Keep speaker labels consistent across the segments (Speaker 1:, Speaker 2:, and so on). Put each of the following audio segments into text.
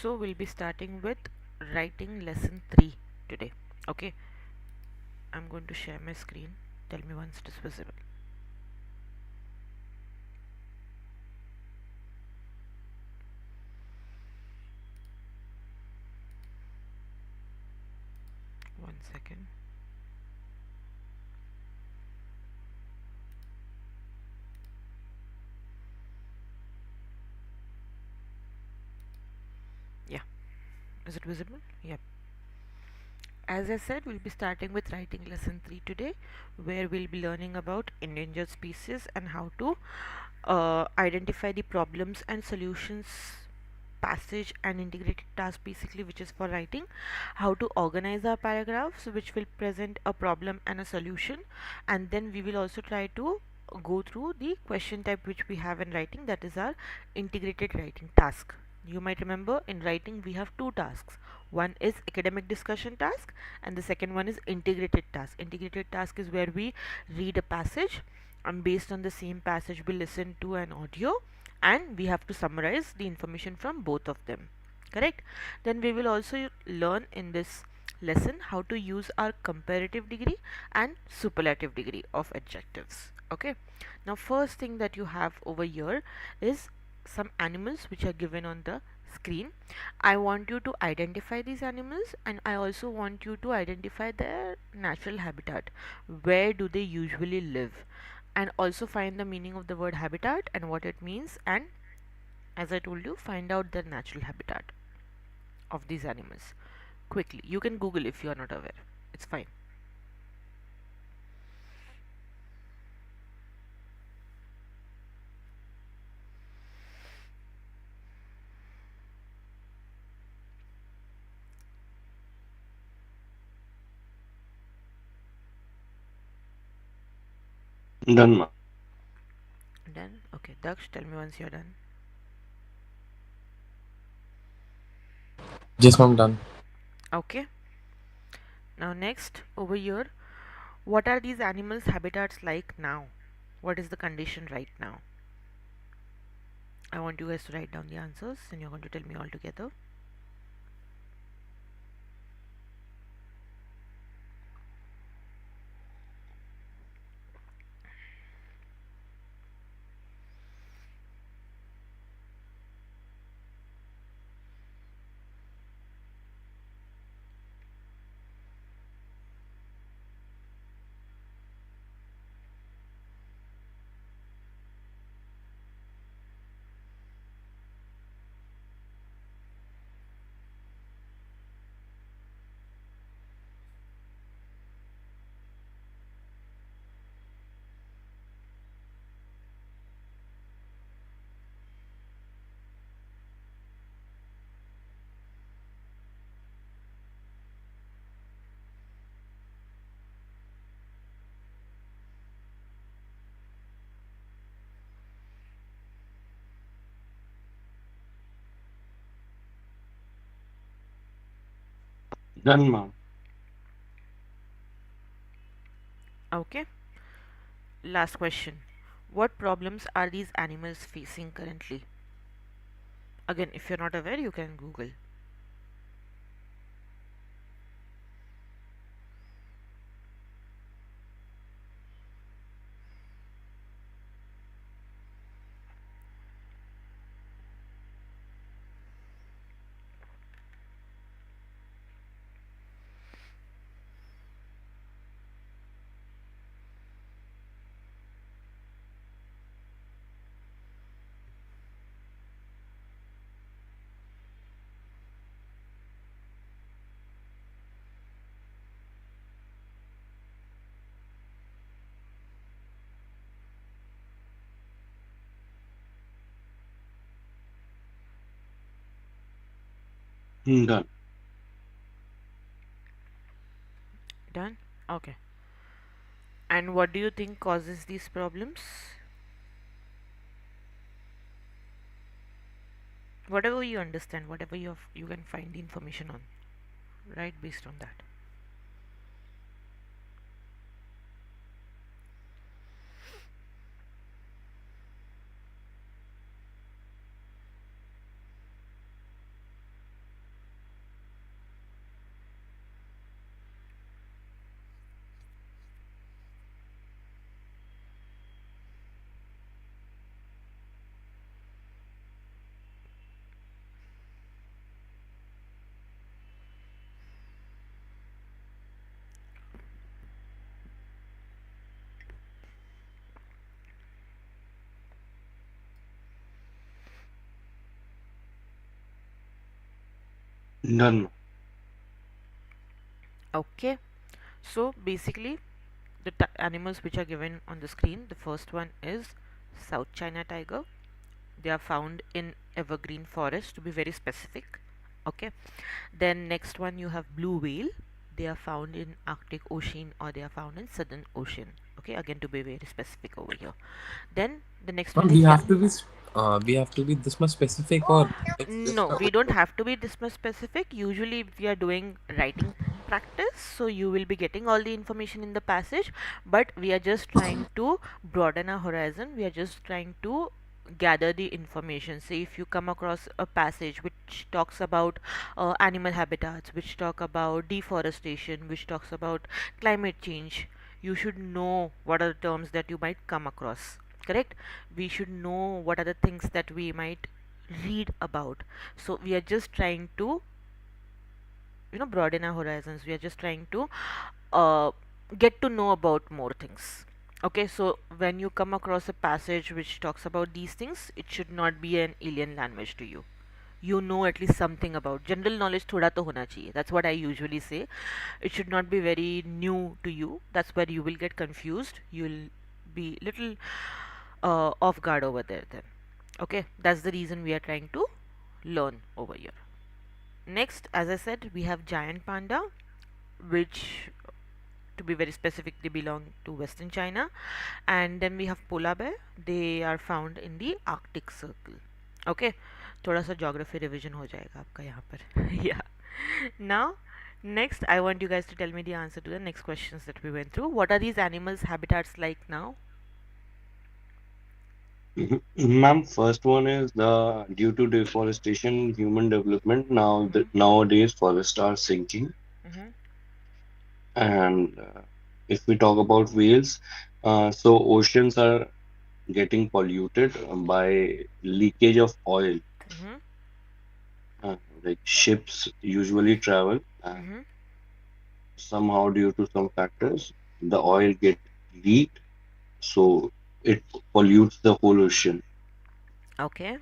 Speaker 1: So we'll be starting with writing lesson 3 today. Okay, I'm going to share my screen. Tell me once it is visible. One second. Yeah, is it visible? Yep. As I said, we'll be starting with writing lesson 3 today, where we'll be learning about endangered species and how to identify the problems and solutions passage and integrated task, basically, which is for writing, how to organize our paragraphs which will present a problem and a solution, and then we will also try to go through the question type which we have in writing, that is our integrated writing task. You might remember in writing we have two tasks. One is academic discussion task and the second one is integrated task. Integrated task is where we read a passage and based on the same passage we listen to an audio and we have to summarize the information from both of them. Correct? Then we will also learn in this lesson how to use our comparative degree and superlative degree of adjectives. Okay, now first thing that you have over here is some animals which are given on the screen. I want you to identify these animals and I also want you to identify their natural habitat. Where do they usually live? And also find the meaning of the word habitat and what it means, and as I told you, find out their natural habitat of these animals quickly. You can Google if you are not aware, it's fine.
Speaker 2: Done, ma'am.
Speaker 1: Done? Okay, Daksh, tell me once you're done.
Speaker 3: Yes, ma'am, done.
Speaker 1: Okay, now next over here, what are these animals habitats like now? What is the condition right now? I want you guys to write down the answers and you're going to tell me all together.
Speaker 2: Done, ma'am.
Speaker 1: Okay, last question. What problems are these animals facing currently? Again, if you're not aware, you can Google.
Speaker 2: Done.
Speaker 1: Done? Okay. And what do you think causes these problems? Whatever you understand, whatever you can find the information on, right? Based on that.
Speaker 2: Done, ma'am.
Speaker 1: Okay, so basically the animals which are given on the screen, the first one is South China tiger. They are found in evergreen forest, to be very specific. Okay, then next one you have blue whale. They are found in Arctic Ocean, or they are found in Southern Ocean. Okay, again to be very specific over here. Then the next one
Speaker 3: Ma'am,
Speaker 1: is
Speaker 3: we have to be this much specific, or it's
Speaker 1: no,
Speaker 3: just a
Speaker 1: we don't have to be this much specific. Usually, if we are doing writing practice, so you will be getting all the information in the passage, but we are just trying to broaden our horizon. We are just trying to gather the information. Say, if you come across a passage which talks about animal habitats, which talk about deforestation, which talks about climate change, you should know what are the terms that you might come across. Correct? We should know what are the things that we might read about. So we are just trying to broaden our horizons. We are just trying to uh, get to know about more things. Okay, so when you come across a passage which talks about these things, it should not be an alien language to you. You know at least something about general knowledge. थोड़ा तो होना चाहिए. That's what I usually say. It should not be very new to you. That's where you will get confused. You'll be little off guard over there then. Okay, that's the reason we are trying to learn over here. Next, as I said, we have giant panda, which, to be very specific, they belong to Western China. And then we have polar bear. They are found in the Arctic Circle. Okay, थोड़ा सा geography revision हो जाएगा आपका यहाँ पर. Yeah. Now, next, I want you guys to tell me the answer to the next questions that we went through. What are these animals' habitats like now?
Speaker 2: Ma'am, first one is the due to deforestation, human development. Now,
Speaker 1: Mm-hmm.
Speaker 2: nowadays forests are sinking,
Speaker 1: Mm-hmm.
Speaker 2: and if we talk about whales, so oceans are getting polluted by leakage of oil.
Speaker 1: Mm-hmm.
Speaker 2: Like ships usually travel, and
Speaker 1: Mm-hmm.
Speaker 2: somehow due to some factors, the oil get leaked, so it pollutes the whole ocean.
Speaker 1: Okay.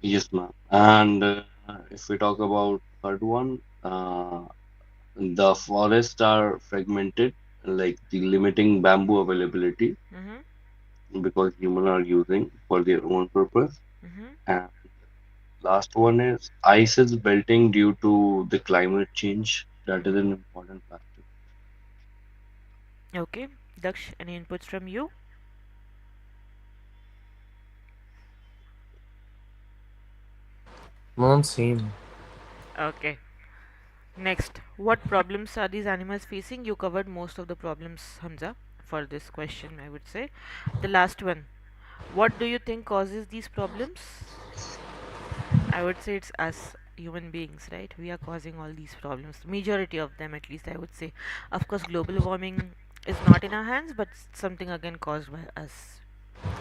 Speaker 2: Yes, ma'am. And if we talk about third one, the forests are fragmented, like the limiting bamboo availability
Speaker 1: Mm-hmm.
Speaker 2: because humans are using for their own purpose.
Speaker 1: Mm-hmm.
Speaker 2: And last one is ice is melting due to the climate change. That is
Speaker 1: Mm-hmm.
Speaker 2: an important factor.
Speaker 1: Okay. Daksh, any inputs from you?
Speaker 3: ma'am same.
Speaker 1: Okay. Next, what problems are these animals facing? You covered most of the problems, Hamza, for this question, I would say. The last one, what do you think causes these problems? I would say it's us human beings, right? We are causing all these problems. Majority of them, at least, I would say. Of course, global warming is not in our hands, but something again caused by us.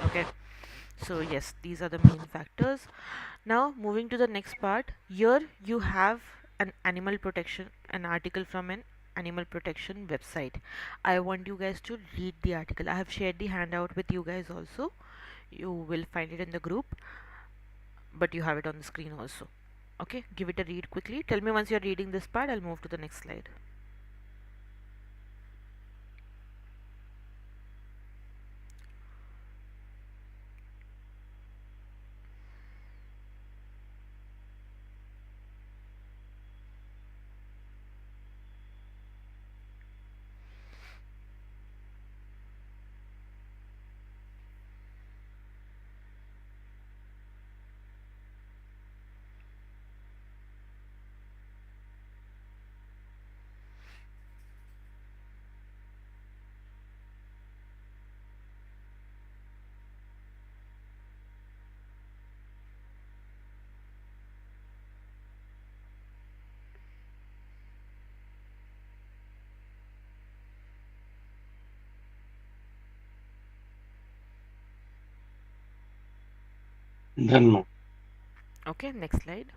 Speaker 1: Okay. So yes, these are the main factors. Now moving to the next part. Here you have an article from an animal protection website. I want you guys to read the article. I have shared the handout with you guys also. You will find it in the group, but you have it on the screen also. Okay, give it a read quickly. Tell me once you're reading this part, I'll move to the next slide.
Speaker 2: Then, ma'am.
Speaker 1: Okay, next slide.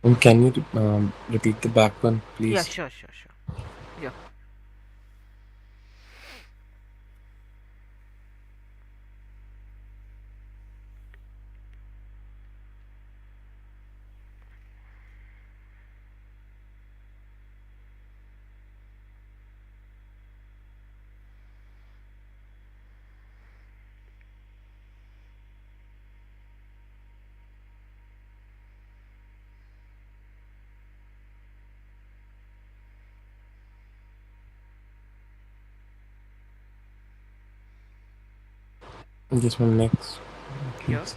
Speaker 3: And can you repeat the back one,
Speaker 1: Yeah,
Speaker 3: please?
Speaker 1: sure, sure, sure. Yeah.
Speaker 3: Yes, ma'am. Next,
Speaker 1: Yeah.
Speaker 3: please.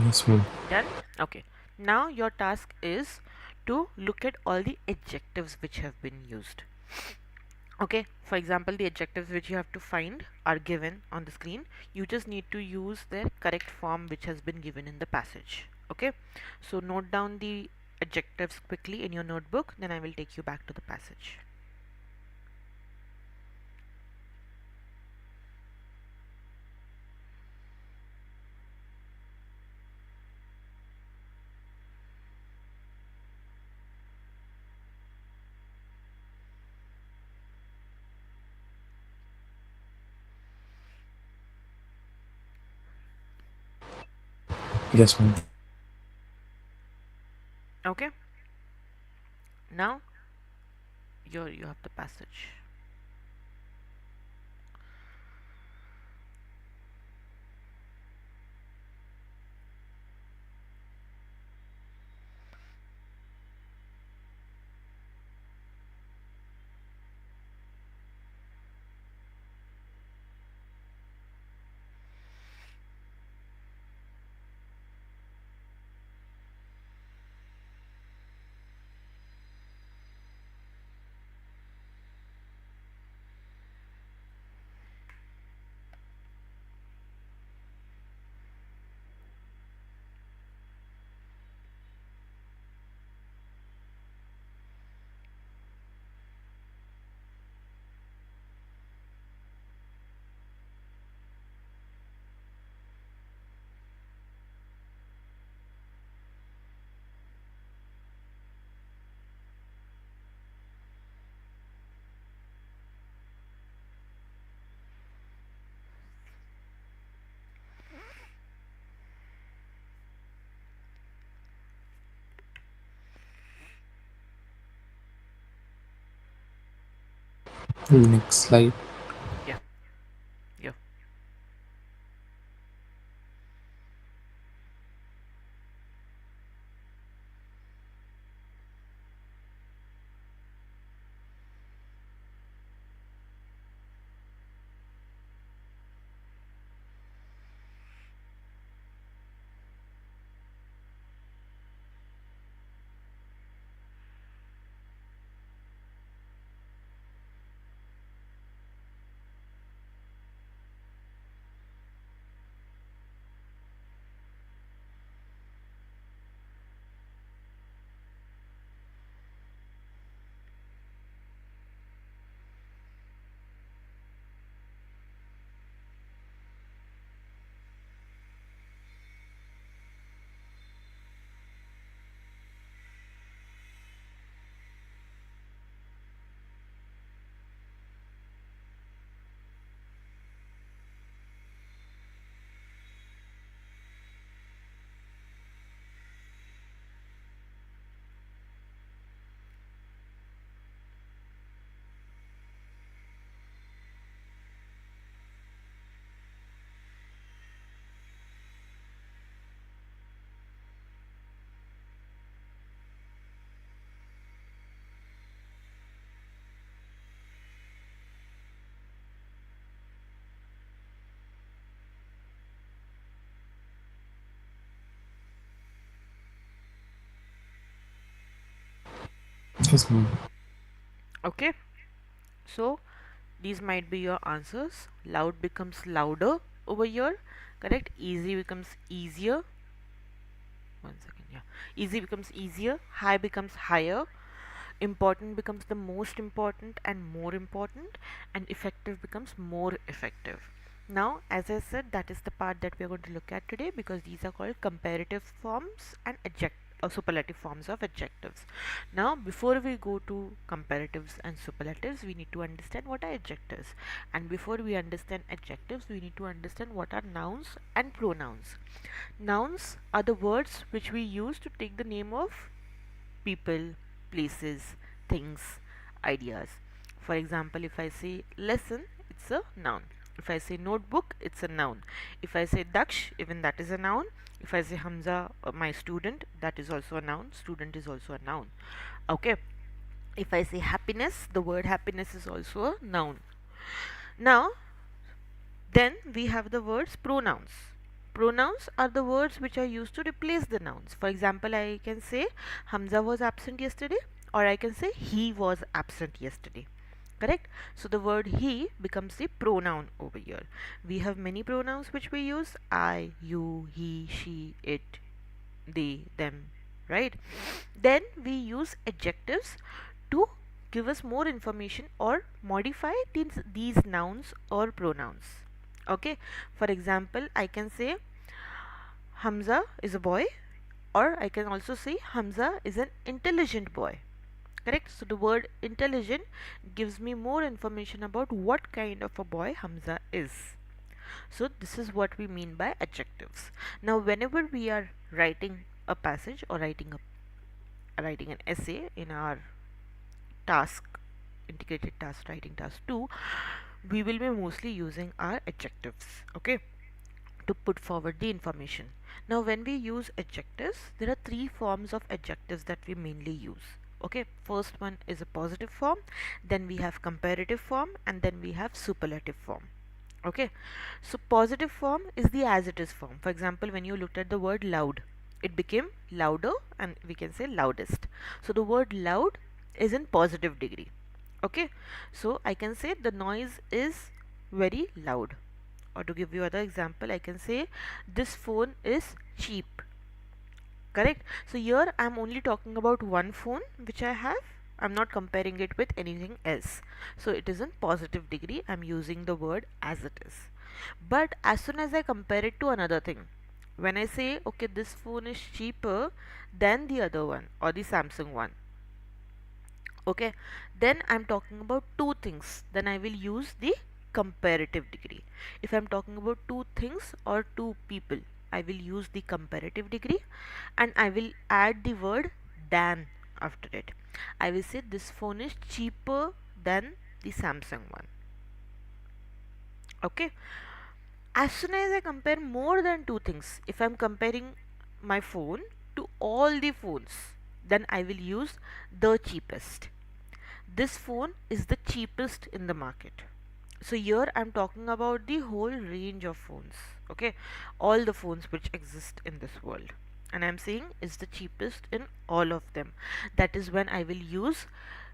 Speaker 3: Yes, ma'am.
Speaker 1: Done? Okay. Now your task is to look at all the adjectives which have been used. Okay, for example, the adjectives which you have to find are given on the screen. You just need to use their correct form which has been given in the passage. Okay, so note down the adjectives quickly in your notebook, then I will take you back to the passage.
Speaker 3: Yes, ma'am.
Speaker 1: Okay, now you have the passage.
Speaker 3: Next slide.
Speaker 1: Yeah, yeah.
Speaker 3: Yes, ma'am.
Speaker 1: Okay, so these might be your answers. Loud becomes louder over here, correct? Easy becomes easier. One second, yeah. Easy becomes easier, high becomes higher, important becomes the most important and more important, and effective becomes more effective. Now, as I said, that is the part that we are going to look at today, because these are called comparative forms and superlative forms of adjectives. Now, before we go to comparatives and superlatives, we need to understand what are adjectives, and before we understand adjectives, we need to understand what are nouns and pronouns. Nouns are the words which we use to take the name of people, places, things, ideas. For example, if I say lesson, it's a noun. If I say notebook, it's a noun. If I say Daksh, even that is a noun. If I say Hamza, my student, that is also a noun. Student is also a noun. Okay. If I say happiness, the word happiness is also a noun. Now, then we have the words pronouns. Pronouns are the words which are used to replace the nouns. For example, I can say Hamza was absent yesterday, or I can say he was absent yesterday. Correct? So the word he becomes the pronoun over here. We have many pronouns which we use: I, you, he, she, it, they, them, right? Then we use adjectives to give us more information or modify these nouns or pronouns. Okay, for example, I can say Hamza is a boy, or I can also say Hamza is an intelligent boy. Correct? So the word intelligent gives me more information about what kind of a boy Hamza is. So this is what we mean by adjectives. Now, whenever we are writing a passage or writing an essay in our task, integrated task writing task 2, we will be mostly using our adjectives. Okay, to put forward the information. Now, when we use adjectives, there are three forms of adjectives that we mainly use. Okay, first one is a positive form, then we have comparative form, and then we have superlative form. Okay, so positive form is the as it is form. For example, when you looked at the word loud, it became louder, and we can say loudest. So the word loud is in positive degree. Okay, so I can say the noise is very loud. Or to give you other example, I can say this phone is cheap. Correct? So here I'm only talking about one phone which I have. I'm not comparing it with anything else. So it is in positive degree. I'm using the word as it is. But as soon as I compare it to another thing, when I say, okay, this phone is cheaper than the other one or the Samsung one, okay, then I'm talking about two things, then I will use the comparative degree. If I'm talking about two things or two people, I will use the comparative degree, and I will add the word than after it. I will say this phone is cheaper than the Samsung one. Okay, as soon as I compare more than two things, if I'm comparing my phone to all the phones, then I will use the cheapest. This phone is the cheapest in the market. So here I'm talking about the whole range of phones. Okay, all the phones which exist in this world, and I'm saying is the cheapest in all of them. That is when I will use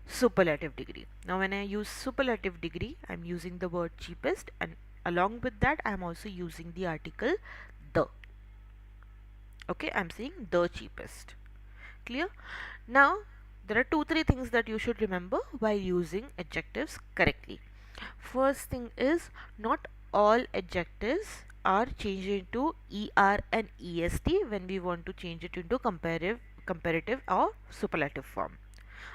Speaker 1: superlative degree. Now when I use superlative degree, I'm using the word cheapest, and along with that I'm also using the article the. Okay, I'm saying the cheapest. Clear? Now there are three things that you should remember while using adjectives correctly. First thing is, not all adjectives are changed into er and est when we want to change it into comparative or superlative form.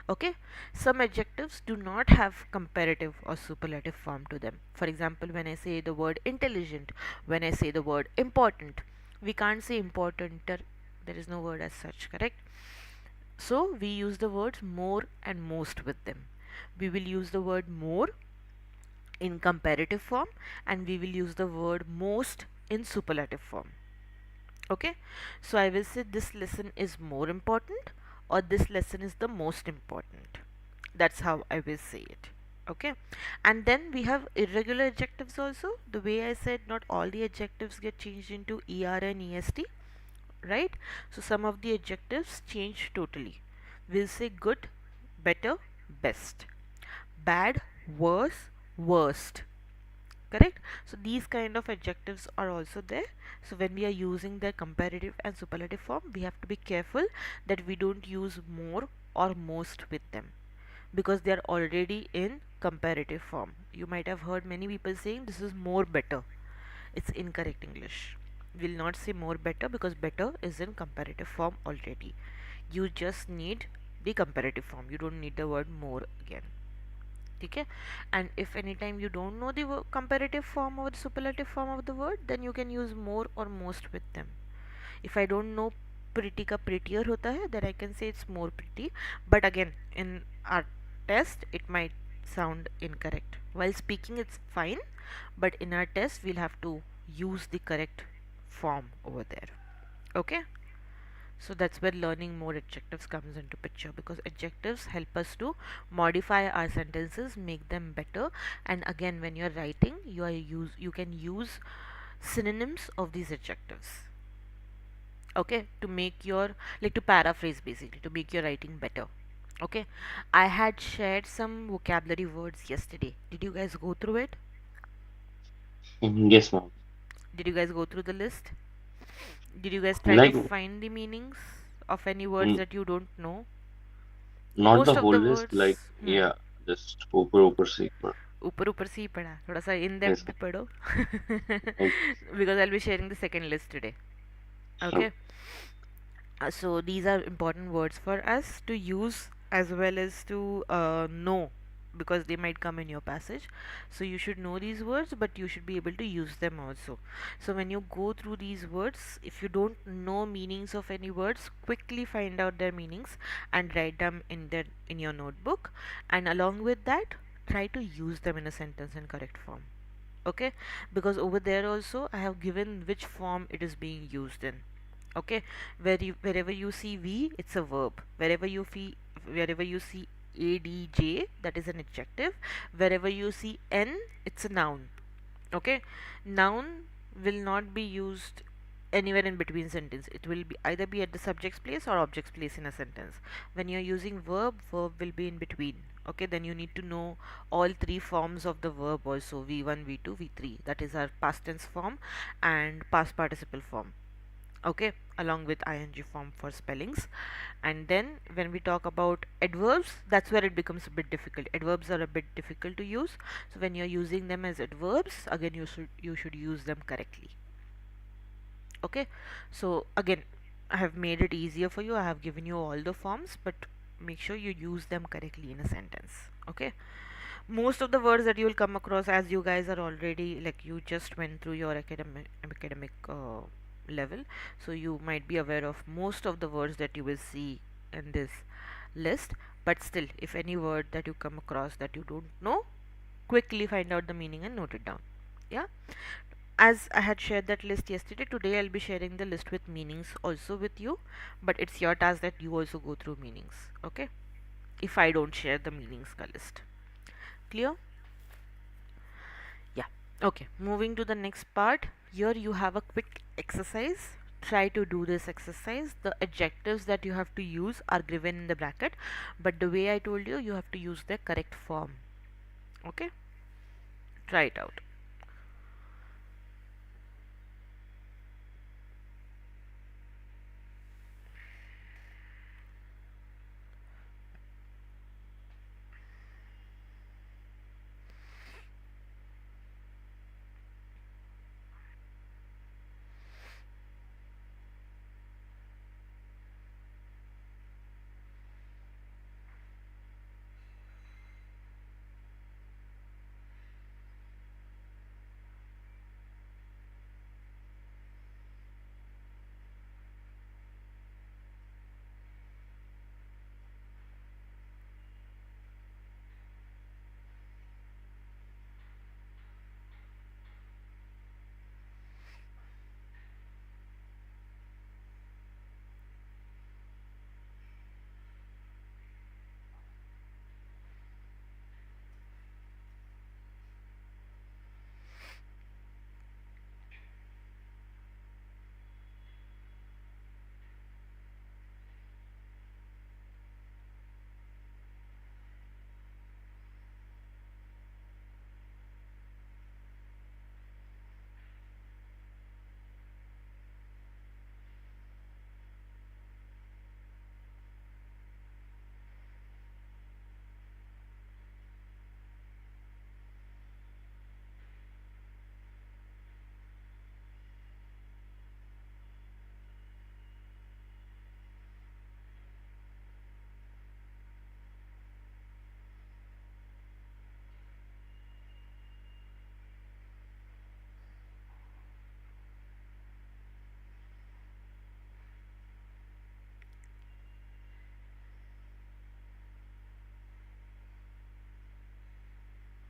Speaker 1: Okay, some adjectives do not have comparative or superlative form to them. For example, when I say the word intelligent, when I say the word important, we can't say importanter, there is no word as such, correct? So we use the words more and most with them. We will use the word more in comparative form, and we will use the word most in superlative form. Okay, so I will say this lesson is more important, or this lesson is the most important. That's how I will say it. Okay, and then we have irregular adjectives also. The way I said, not all the adjectives get changed into er and est, right? So some of the adjectives change totally. We'll say good, better, best. Bad, worse, worst. Correct? So these kind of adjectives are also there. So when we are using the comparative and superlative form, we have to be careful that we don't use more or most with them, because they are already in comparative form. You might have heard many people saying this is more better. It's incorrect English. We'll not say more better because better is in comparative form already. You just need the comparative form. You don't need the word more again. Okay? And if anytime you don't know the comparative form or the superlative form of the word, then you can use more or most with them. If I don't know pretty का prettier होता है, then I can say it's more pretty. But again, in our test, it might sound incorrect. While speaking, it's fine, but in our test, we'll have to use the correct form over there. Okay? So that's where learning more adjectives comes into picture, because adjectives help us to modify our sentences, make them better. And again, when you're writing, you can use synonyms of these adjectives, okay, to make your, like, to paraphrase, basically to make your writing better. Okay, I had shared some vocabulary words yesterday. Did you guys go through it?
Speaker 2: Yes, ma'am.
Speaker 1: Did you guys go through the list? Did you guys try to
Speaker 2: Like,
Speaker 1: find the meanings of any words
Speaker 2: mm,
Speaker 1: that you don't know?
Speaker 2: not the
Speaker 1: Most of
Speaker 2: whole
Speaker 1: the
Speaker 2: list, like,
Speaker 1: words,
Speaker 2: yeah, just ऊपर से एक बार.
Speaker 1: ऊपर ऊपर से ही पढ़ा, थोड़ा सा in depth
Speaker 2: Yes,
Speaker 1: भी पढ़ो.
Speaker 2: ma'am.
Speaker 1: Because I'll be sharing the second list today.
Speaker 2: Okay.
Speaker 1: Okay. So these are important words for us to use as well as to know, because they might come in your passage. So you should know these words, but you should be able to use them also. So when you go through these words, if you don't know meanings of any words, quickly find out their meanings and write them in your notebook, and along with that, try to use them in a sentence in correct form. Okay, because over there also I have given which form it is being used in. Okay, wherever you see v, it's a verb. Wherever you see adj, that is an adjective. Wherever you see n, it's a noun. Okay, noun will not be used anywhere in between sentence. It will be either be at the subject's place or object's place in a sentence. When you're using verb will be in between. Okay, then you need to know all three forms of the verb also: v1, v2, v3. That is our past tense form and past participle form. Okay, along with ing form for spellings. And then when we talk about adverbs, that's where it becomes a bit difficult. Adverbs are a bit difficult to use, so when you're using them as adverbs, again, you should use them correctly. Okay, so again, I have made it easier for you. I have given you all the forms, but make sure you use them correctly in a sentence. Okay, most of the words that you will come across, as you guys are already, like, you just went through your academic level, so you might be aware of most of the words that you will see in this list. But still, if any word that you come across that you don't know, quickly find out the meaning and note it down. Yeah, as I had shared that list yesterday, today I'll be sharing the list with meanings also with you, but it's your task that you also go through meanings. Okay, if I don't share the meanings ka list. Clear? Yeah. Okay, moving to the next part. Here you have a quick exercise. Try to do this exercise. The adjectives that you have to use are given in the bracket, but the way I told you, you have to use the correct form. Okay, try it out.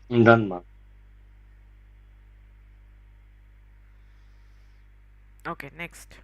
Speaker 2: Done, ma'am.
Speaker 1: Okay, next.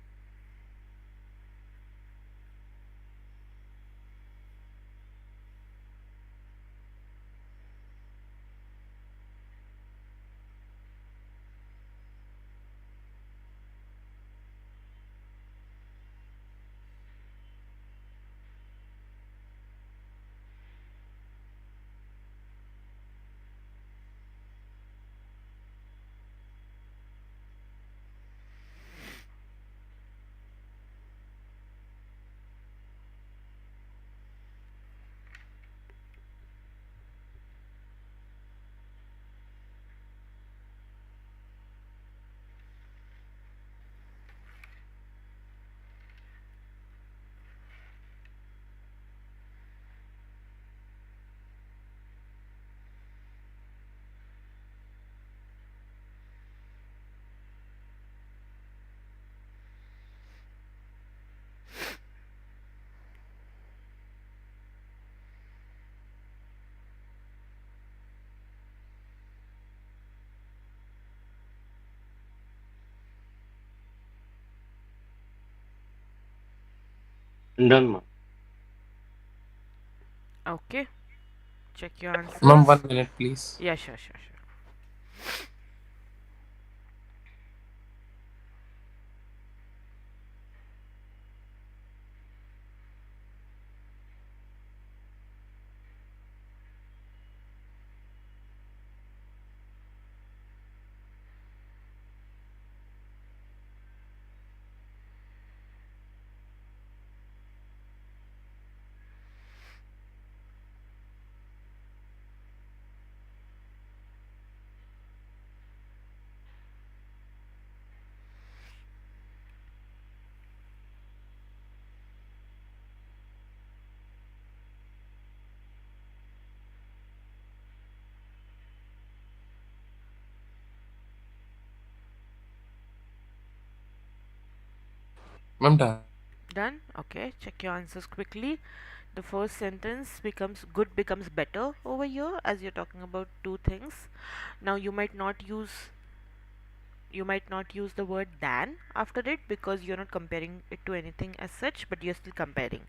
Speaker 2: Done, ma'am.
Speaker 1: Okay, check your
Speaker 3: Ma'am,
Speaker 1: answers.
Speaker 3: 1 minute, please.
Speaker 1: Yeah, sure, sure, sure.
Speaker 3: Ma'am, done.
Speaker 1: Done? Okay, check your answers quickly. The first sentence becomes good becomes better over here as you're talking about two things. Now you might not use the word than after it because you're not comparing it to anything as such, but you're still comparing.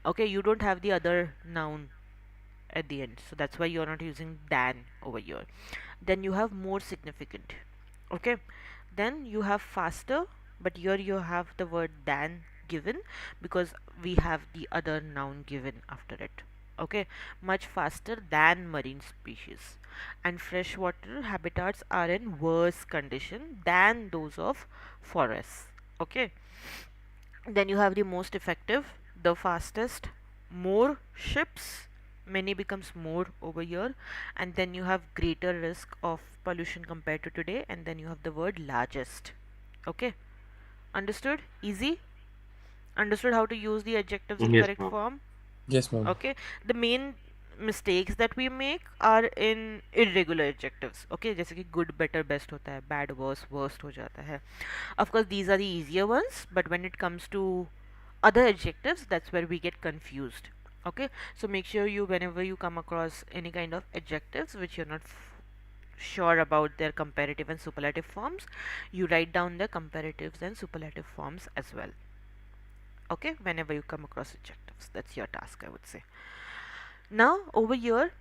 Speaker 1: Okay, you don't have the other noun at the end, so that's why you're not using than over here. Then you have more significant. Okay, then you have faster, but here you have the word than given because we have the other noun given after it. Okay, much faster than marine species, and freshwater habitats are in worse condition than those of forests. Okay, then you have the most effective, the fastest, more ships, many becomes more over here, and then you have greater risk of pollution compared to today, and then you have the word largest. Okay, understood? Easy? Understood how to use the adjectives in
Speaker 2: Yes,
Speaker 1: correct
Speaker 2: ma'am.
Speaker 1: form?
Speaker 3: Yes, ma'am.
Speaker 1: Okay, the main mistakes that we make are in irregular adjectives. Okay, जैसे कि good better best होता है, bad worse worst हो जाता है. Of course these are the easier ones, but when it comes to other adjectives, that's where we get confused. Okay, so make sure you, whenever you come across any kind of adjectives which you're not sure about their comparative and superlative forms, you write down the comparatives and superlative forms as well. Okay, whenever you come across adjectives, that's your task, I would say. Now over here,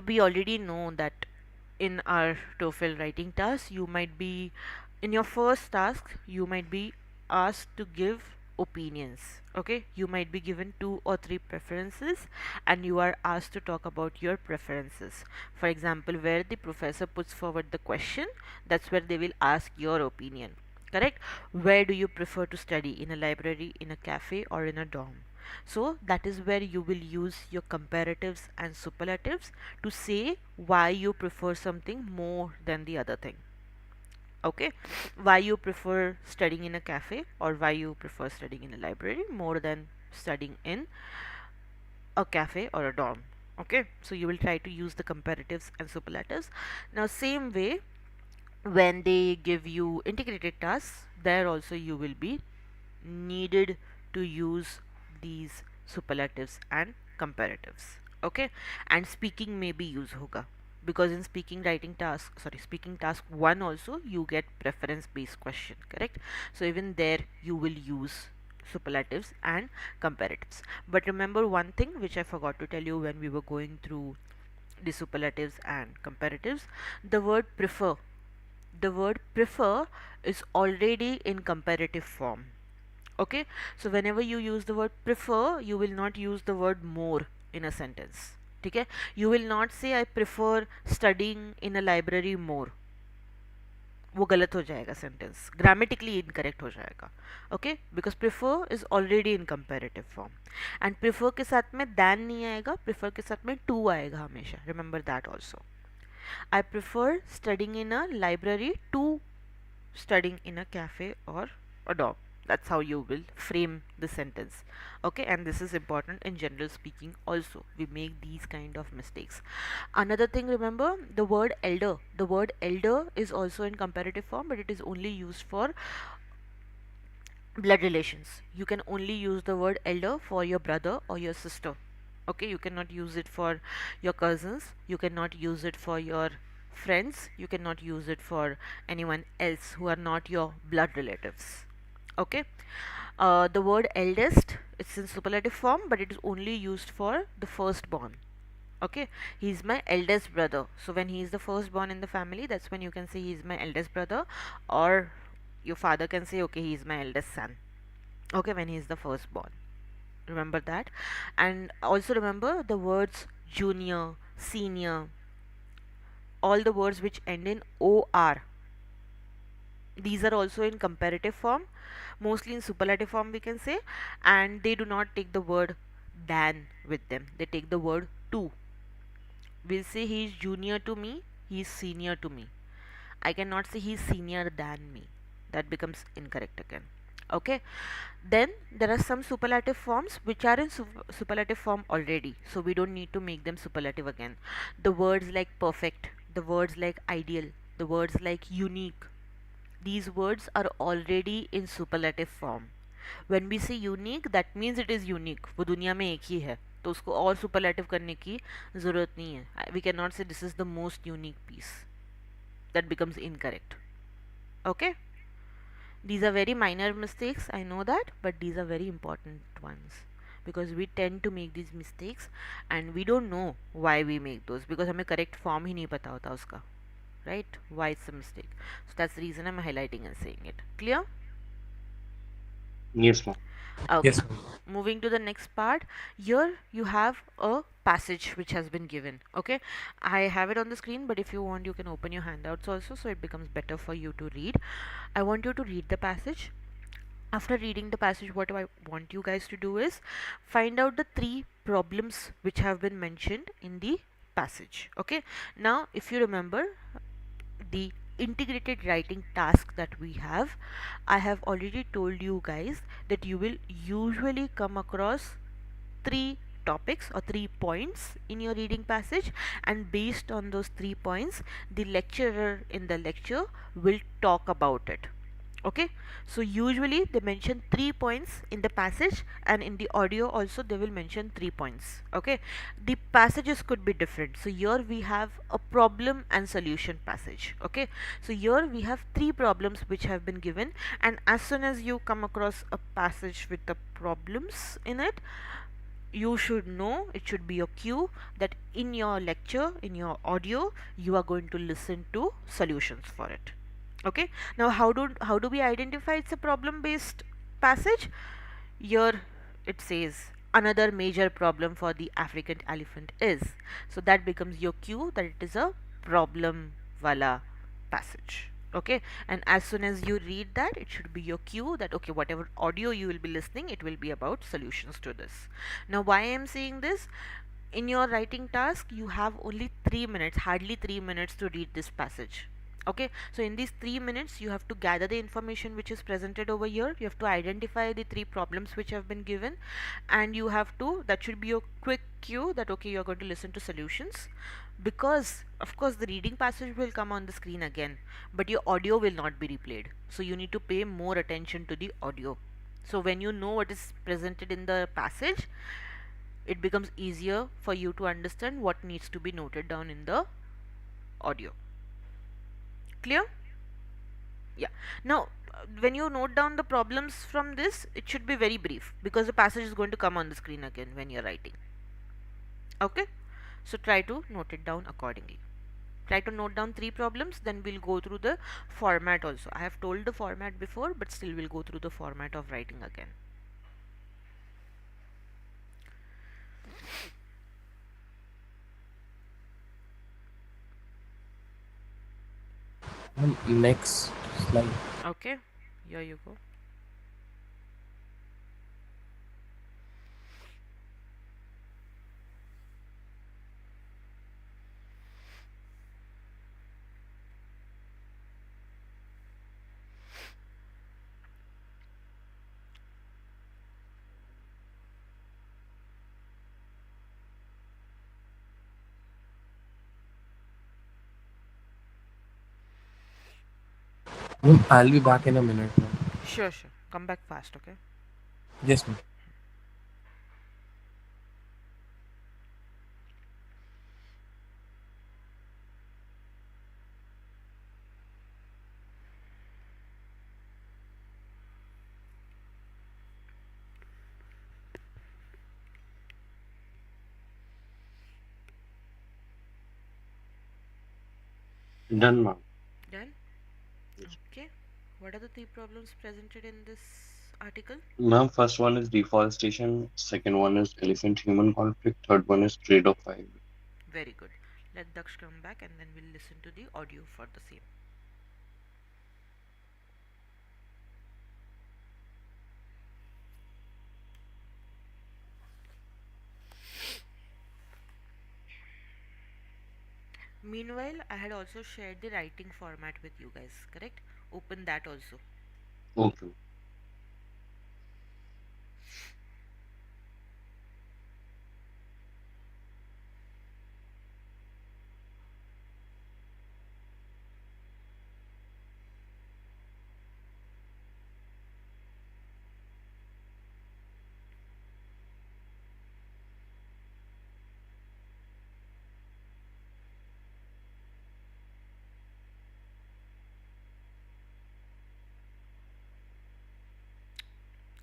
Speaker 1: we already know that in our TOEFL writing task, you might be, in your first task, you might be asked to give opinions. Okay, you might be given two or three preferences, and you are asked to talk about your preferences. For example, where the professor puts forward the question, that's where they will ask your opinion. Correct? Where do you prefer to study? In a library, in a cafe, or in a dorm? So that is where you will use your comparatives and superlatives to say why you prefer something more than the other thing. Okay, why you prefer studying in a cafe or why you prefer studying in a library more than studying in a cafe or a dorm. Okay, so you will try to use the comparatives and superlatives. Now same way, when they give you integrated tasks, there also you will be needed to use these superlatives and comparatives. Okay, and speaking may be use होगा. because in speaking task 1 also you get preference based question, correct? So even there you will use superlatives and comparatives. But remember one thing which I forgot to tell you when we were going through the superlatives and comparatives. The word prefer is already in comparative form. Okay, so whenever you use the word prefer, you will not use the word more in a sentence. Okay, you will not say I prefer studying in a library more. वो गलत हो जाएगा, sentence grammatically incorrect हो जाएगा. Okay, because prefer is already in comparative form. And prefer के साथ में then नहीं आएगा, प्रिफर के साथ में टू आएगा हमेशा. Remember that also. I prefer studying in a library to studying in a cafe or a dog. That's how you will frame the sentence. Okay, and this is important in general speaking also. We make these kind of mistakes. Another thing, remember the word elder. The word elder is also in comparative form, but it is only used for blood relations. You can only use the word elder for your brother or your sister. Okay, you cannot use it for your cousins, you cannot use it for your friends, you cannot use it for anyone else who are not your blood relatives. Okay, the word eldest, it's in superlative form, but it is only used for the firstborn. Okay, he's my eldest brother. So when he is the firstborn in the family, that's when you can say he's my eldest brother, or your father can say okay, he's my eldest son. Okay, when he is the firstborn, remember that. And also remember the words junior, senior, all the words which end in or, these are also in comparative form, mostly in superlative form we can say. And they do not take the word than with them, they take the word to. We'll say he is junior to me, he is senior to me. I cannot say he is senior than me, that becomes incorrect again. Okay, then there are some superlative forms which are in superlative form already, so we don't need to make them superlative again. The words like perfect, the words like ideal, the words like unique, these words are already in superlative form. When we say unique, that means it is unique, वो दुनिया में एक ही है, तो उसको और superlative करने की ज़रूरत नहीं है. We cannot say this is the most unique piece, that becomes incorrect. Okay, these are very minor mistakes, I know that, but these are very important ones, because we tend to make these mistakes and we don't know why we make those, because हमें correct form ही नहीं पता होता उसका, right? Why it's a mistake. So that's the reason I'm highlighting and saying it. Clear?
Speaker 2: Yes, ma'am.
Speaker 1: Okay,
Speaker 3: Yes, ma'am.
Speaker 1: moving to the next part. Here you have a passage which has been given. Okay, I have it on the screen, but if you want you can open your handouts also, so it becomes better for you to read. I want you to read the passage. After reading the passage, what I want you guys to do is find out the three problems which have been mentioned in the passage. Okay, now if you remember the integrated writing task that we have, I have already told you guys that you will usually come across three topics or 3 points in your reading passage, and based on those 3 points the lecturer in the lecture will talk about it. Okay, so usually they mention 3 points in the passage, and in the audio also they will mention 3 points. Okay, the passages could be different. So here we have a problem and solution passage. Okay, so here we have 3 problems which have been given, and as soon as you come across a passage with the problems in it, you should know, it should be your cue that in your lecture, in your audio, you are going to listen to solutions for it. Okay, now how do we identify it's a problem based passage? Here it says another major problem for the African elephant is, so that becomes your cue that it is a problem wala passage. Okay, and as soon as you read that, it should be your cue that okay, whatever audio you will be listening, it will be about solutions to this. Now why I am saying this, in your writing task you have only 3 minutes, hardly 3 minutes to read this passage. Okay, so in these 3 minutes you have to gather the information which is presented over here, you have to identify the 3 problems which have been given, and you have to, that should be your quick cue that okay, you are going to listen to solutions, because of course the reading passage will come on the screen again, but your audio will not be replayed, so you need to pay more attention to the audio. So when you know what is presented in the passage, it becomes easier for you to understand what needs to be noted down in the audio. Clear? Yeah. Now, when you note down the problems from this, it should be very brief because the passage is going to come on the screen again when you're writing. Okay? So try to note it down accordingly. Try to note down three problems, then we'll go through the format also. I have told the format before, but still we'll go through the format of writing again.
Speaker 3: Next slide.
Speaker 1: Okay? Here you go.
Speaker 3: I'll be back in a minute, ma'am.
Speaker 1: Sure, sure. Come back fast, okay?
Speaker 3: Yes, ma'am.
Speaker 2: Done, ma'am.
Speaker 1: Done?
Speaker 2: Yes.
Speaker 1: Okay. What are the three problems presented in this article?
Speaker 2: Ma'am, first one is deforestation, second one is elephant-human conflict, third one is trade-off highway.
Speaker 1: Very good. Let Daksh come back and then we'll listen to the audio for the same. Meanwhile, I had also shared the writing format with you guys, correct? Open that also.
Speaker 2: Okay.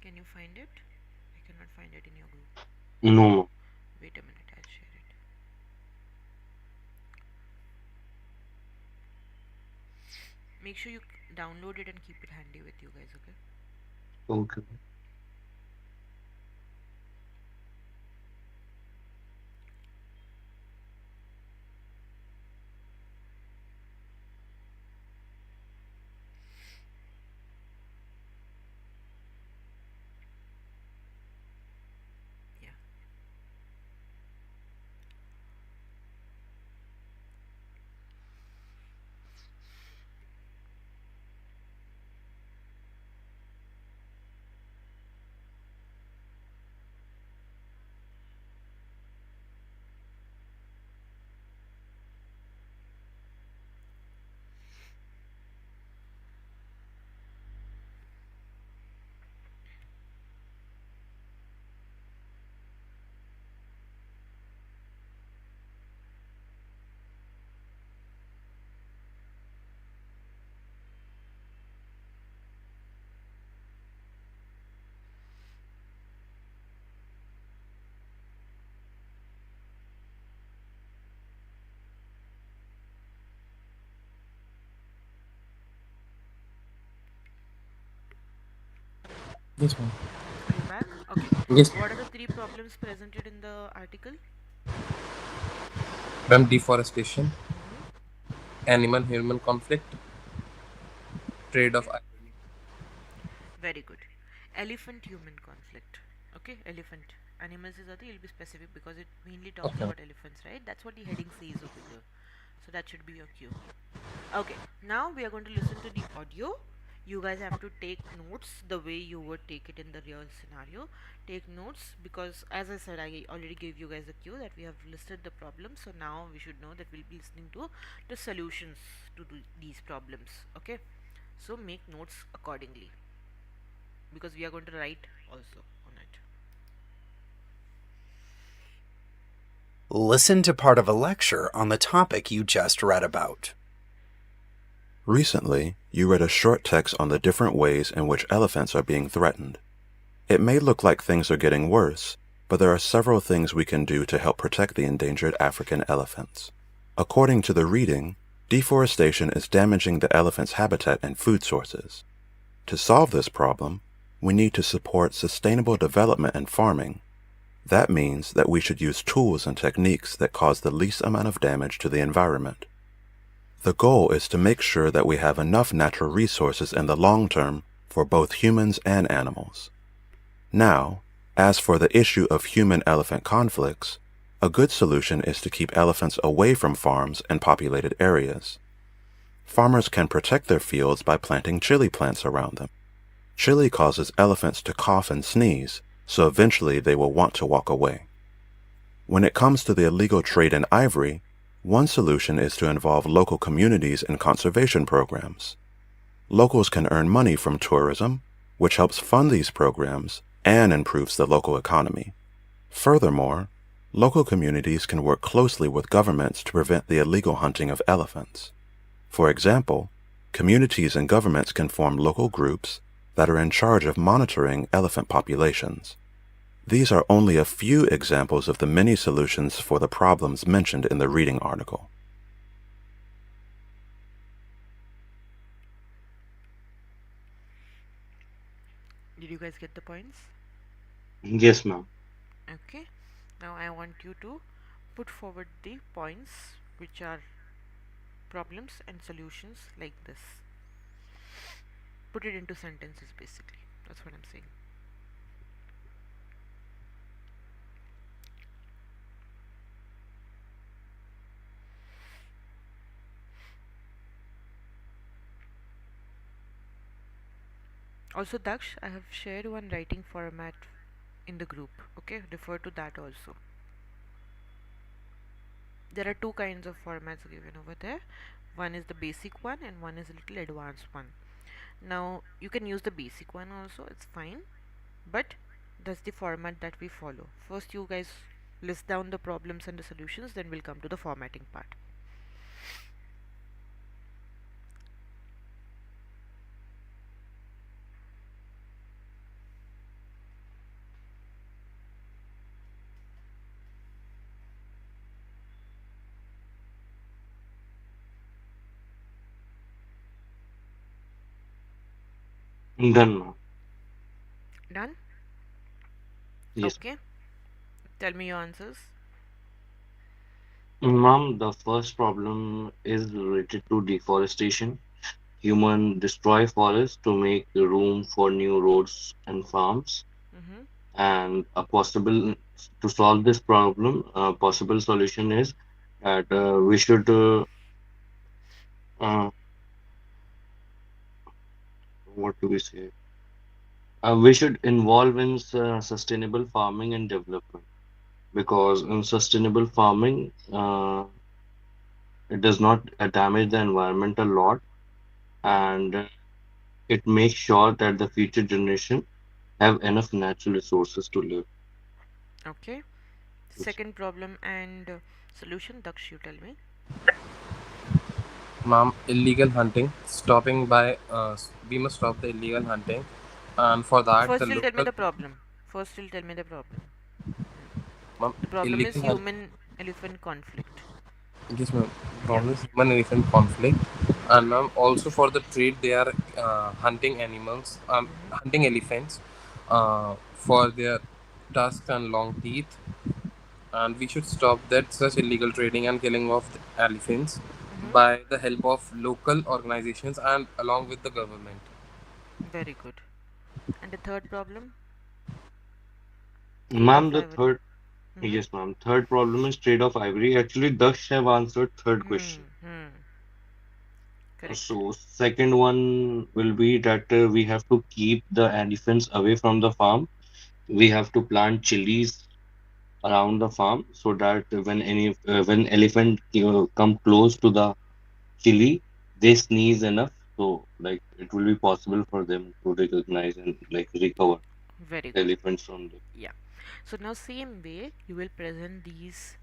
Speaker 1: Can you find it? I cannot find it in your group.
Speaker 2: No, ma'am.
Speaker 1: Wait a minute, I'll share it. Make sure you download it and keep it handy with you guys, okay?
Speaker 2: Okay.
Speaker 1: Yeah.
Speaker 3: Yes, ma'am.
Speaker 1: Are you back? Okay.
Speaker 3: Yes,
Speaker 1: What are the three problems presented in the article?
Speaker 3: ma'am. Deforestation,
Speaker 1: Mm-hmm.
Speaker 3: animal-human conflict, trade-off
Speaker 1: Okay.
Speaker 3: irony.
Speaker 1: Very good. Elephant human conflict. Okay, elephant. Animals is other, you'll be specific because it mainly talks
Speaker 3: Okay.
Speaker 1: about elephants, right? That's what the heading says over here. So that should be your cue. Okay, now we are going to listen to the audio. You guys have to take notes the way you would take it in the real scenario. Take notes because, as I said, I already gave you guys a cue that we have listed the problems. So now we should know that we'll be listening to the solutions to these problems. Okay, so make notes accordingly because we are going to write also on it.
Speaker 4: Listen to part of a lecture on the topic you just read about.
Speaker 5: Recently, you read a short text on the different ways in which elephants are being threatened. It may look like things are getting worse, but there are several things we can do to help protect the endangered African elephants. According to the reading, deforestation is damaging the elephant's habitat and food sources. To solve this problem, we need to support sustainable development and farming. That means that we should use tools and techniques that cause the least amount of damage to the environment. The goal is to make sure that we have enough natural resources in the long term for both humans and animals. Now, as for the issue of human-elephant conflicts, a good solution is to keep elephants away from farms and populated areas. Farmers can protect their fields by planting chili plants around them. Chili causes elephants to cough and sneeze, so eventually they will want to walk away. When it comes to the illegal trade in ivory, one solution is to involve local communities in conservation programs. Locals can earn money from tourism, which helps fund these programs and improves the local economy. Furthermore, local communities can work closely with governments to prevent the illegal hunting of elephants. For example, communities and governments can form local groups that are in charge of monitoring elephant populations. These are only a few examples of the many solutions for the problems mentioned in the reading article.
Speaker 1: Did you guys get the points?
Speaker 2: Yes, ma'am.
Speaker 1: Okay. Now I want you to put forward the points which are problems and solutions like this. Put it into sentences basically. That's what I'm saying. Also, Daksh, I have shared one writing format in the group. Okay, refer to that also. There are two kinds of formats given over there. One is the basic one and one is a little advanced one. Now you can use the basic one also, it's fine, but that's the format that we follow. First you guys list down the problems and the solutions, then we'll come to the formatting part.
Speaker 2: Done, ma'am.
Speaker 1: Done?
Speaker 2: Yes.
Speaker 1: Okay, tell me your answers.
Speaker 2: Ma'am, the first problem is related to deforestation. Human destroy forests to make room for new roads and farms.
Speaker 1: Mm-hmm.
Speaker 2: And a possible to solve this problem, a possible solution is that we should uh, what do we say? We should involve in sustainable farming and development because in sustainable farming, it does not damage the environment a lot, and it makes sure that the future generation have enough natural resources to live.
Speaker 1: Okay,
Speaker 2: Yes.
Speaker 1: second problem and solution, Daksh, you tell me.
Speaker 3: Ma'am, illegal hunting. Stopping by, we must stop the illegal hunting, and for that, the
Speaker 1: First you'll tell me
Speaker 3: local,
Speaker 1: the problem. First you'll tell me the problem.
Speaker 3: ma'am,
Speaker 1: The problem is
Speaker 3: illegal hunt.
Speaker 1: human elephant conflict.
Speaker 3: Yes, ma'am.
Speaker 1: Yeah.
Speaker 3: Problem is human elephant conflict, and ma'am, also for the trade, they are hunting animals,
Speaker 1: Mm-hmm.
Speaker 3: hunting elephants, for their tusks and long teeth, and we should stop that such illegal trading and killing of the elephants
Speaker 1: Mm-hmm.
Speaker 3: by the help of local organizations and along with the government.
Speaker 1: Very good. And the third problem, trade
Speaker 2: Ma'am,
Speaker 1: of
Speaker 2: the
Speaker 1: ivory.
Speaker 2: third,
Speaker 1: Mm-hmm.
Speaker 2: yes, ma'am, third problem is trade of ivory. Actually, Daksh have answered third question.
Speaker 1: Hmm. Correct.
Speaker 2: So second one will be that we have to keep the elephants away from the farm. We have to plant chilies around the farm so that when elephant come close to the chili, they sneeze enough, so like it will be possible for them to recognize and like recover
Speaker 1: Very
Speaker 2: the
Speaker 1: good.
Speaker 2: elephants from them.
Speaker 1: Yeah. So now same way you will present these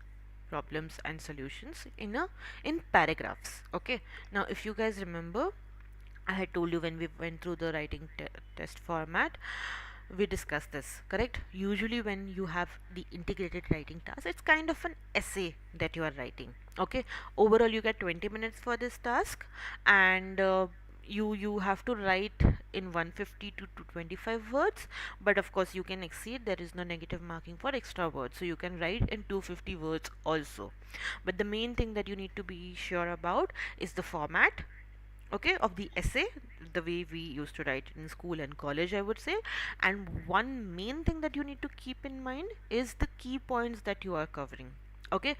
Speaker 1: problems and solutions in paragraphs. Okay, now if you guys remember, I had told you when we went through the writing test format, we discussed this, correct? Usually when you have the integrated writing task, it's kind of an essay that you are writing. Okay, overall you get 20 minutes for this task, and you have to write in 150 to 225 words, but of course you can exceed. There is no negative marking for extra words, so you can write in 250 words also. But the main thing that you need to be sure about is the format, okay, of the essay, the way we used to write in school and college, I would say. And one main thing that you need to keep in mind is the key points that you are covering. Okay,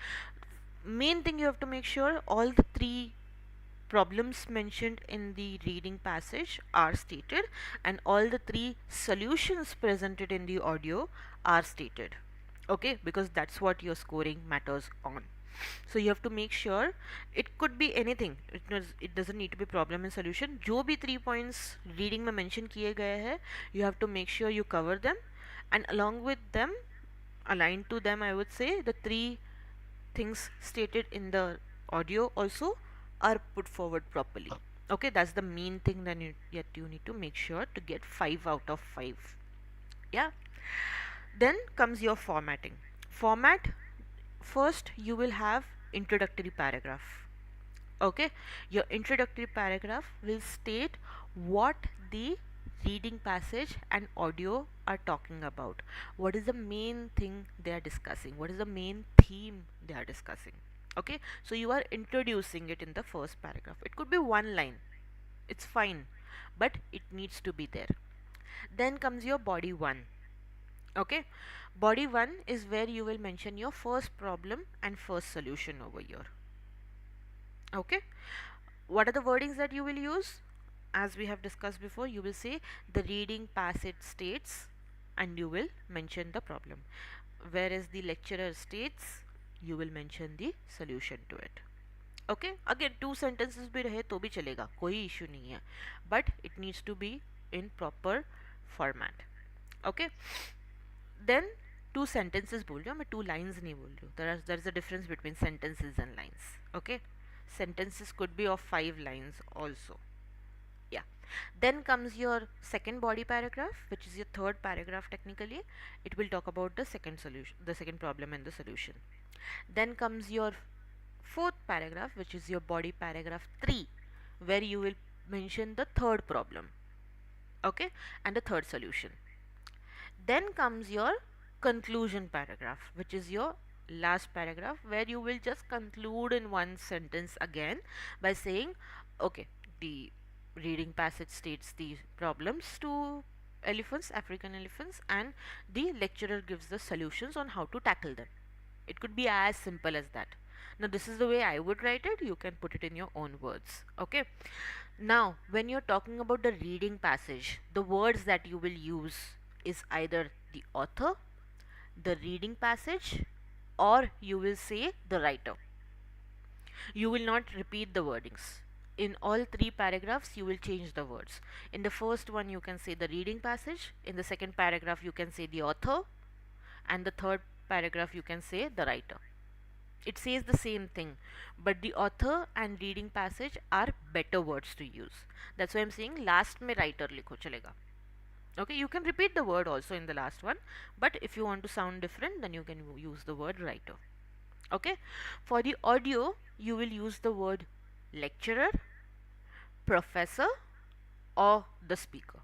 Speaker 1: main thing, you have to make sure all the three problems mentioned in the reading passage are stated, and all the three solutions presented in the audio are stated. Okay, because that's what your scoring matters on. So you have to make sure, it could be anything, it doesn't need to be problem and solution. जो भी 3 points reading में mention किए गए हैं, you have to make sure you cover them, and along with them, aligned to them, I would say, the three things stated in the audio also are put forward properly. Okay, that's the main thing that you need to make sure to get 5 out of 5. Yeah. Then comes your formatting. Format, first you will have introductory paragraph. Okay, your introductory paragraph will state what the reading passage and audio are talking about. What is the main thing they are discussing? What is the main theme they are discussing? Okay, so you are introducing it in the first paragraph. It could be one line, it's fine, but it needs to be there. Then comes your body 1. Okay, body 1 is where you will mention your first problem and first solution over here. Okay, what are the wordings that you will use? As we have discussed before, you will say the reading passage states, and you will mention the problem, whereas the lecturer states, you will mention the solution to it. Okay, again 2 sentences भी रहे तो भी चलेगा, कोई issue नहीं है, but it needs to be in proper format. Okay, then 2 sentences बोल रही हूँ मैं, 2 lines नहीं बोल रही हूँ. There is a difference between sentences and lines. Okay, sentences could be of 5 lines also. Yeah. Then comes your second body paragraph, which is your third paragraph technically. It will talk about the second solution, the second problem and the solution. Then comes your fourth paragraph, which is your body paragraph 3, where you will mention the third problem, okay, and the third solution. Then comes your conclusion paragraph, which is your last paragraph, where you will just conclude in one sentence again by saying, okay, the reading passage states the problems to elephants, African elephants, and the lecturer gives the solutions on how to tackle them. It could be as simple as that. Now this is the way I would write it. You can put it in your own words. Okay, now when you're talking about the reading passage, the words that you will use is either the author, the reading passage, or you will say the writer. You will not repeat the wordings. In all 3 paragraphs, you will change the words. In the first one, you can say the reading passage. In the second paragraph, you can say the author. And the third paragraph, you can say the writer. It says the same thing, but the author and reading passage are better words to use. That's why I'm saying last में writer लिखो चलेगा. Okay, you can repeat the word also in the last one, but if you want to sound different, then you can use the word writer. Okay, for the audio, you will use the word lecturer, professor, or the speaker.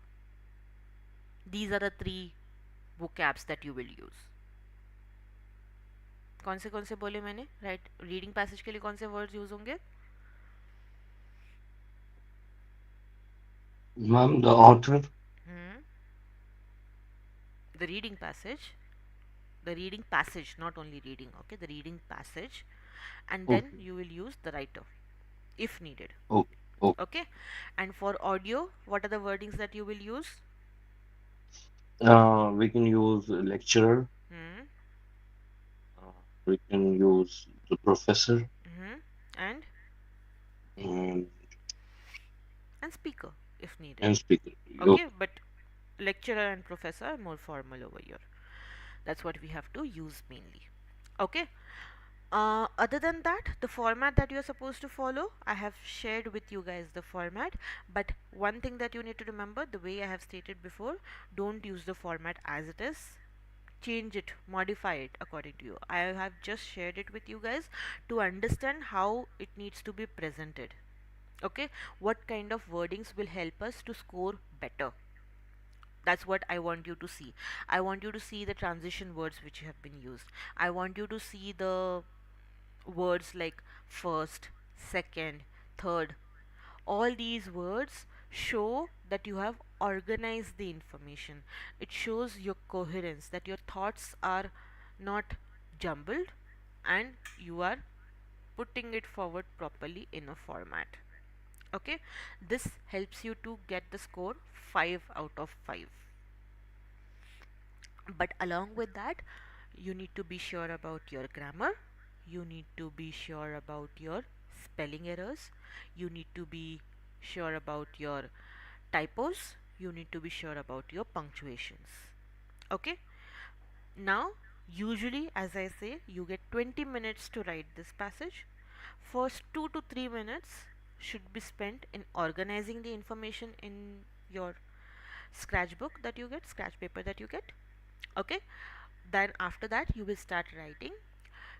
Speaker 1: These are the 3 vocabs that you will use. कौन से बोले मैंने? Right, reading passage के लिए कौन से words use होंगे?
Speaker 2: Ma'am, the author.
Speaker 1: The reading passage. The reading passage, not only reading. Okay, the reading passage, and then
Speaker 2: Okay.
Speaker 1: you will use the writer if needed.
Speaker 2: Okay. Okay.
Speaker 1: Okay, and for audio, what are the wordings that you will use?
Speaker 2: We can use lecturer.
Speaker 1: Hmm.
Speaker 2: We can use the professor
Speaker 1: And
Speaker 2: and
Speaker 1: speaker if needed.
Speaker 2: and speaker.
Speaker 1: Okay, but lecturer and professor are more formal over here. That's what we have to use mainly. Okay, Other than that, the format that you're supposed to follow, I have shared with you guys the format. But one thing that you need to remember, the way I have stated before, don't use the format as it is. Change it, modify it according to you. I have just shared it with you guys to understand how it needs to be presented. Okay, what kind of wordings will help us to score better? That's what I want you to see. I want you to see the transition words which have been used. I want you to see the words like first, second, third. All these words show that you have organized the information. It shows your coherence, that your thoughts are not jumbled and you are putting it forward properly in a format. Okay, this helps you to get the score 5 out of 5. But along with that, you need to be sure about your grammar, you need to be sure about your spelling errors, you need to be sure about your typos, you need to be sure about your punctuations. Okay, now usually, as I say, you get 20 minutes to write this passage. First 2 to 3 minutes should be spent in organizing the information in your scratch book that you get, scratch paper that you get. Okay, then after that you will start writing.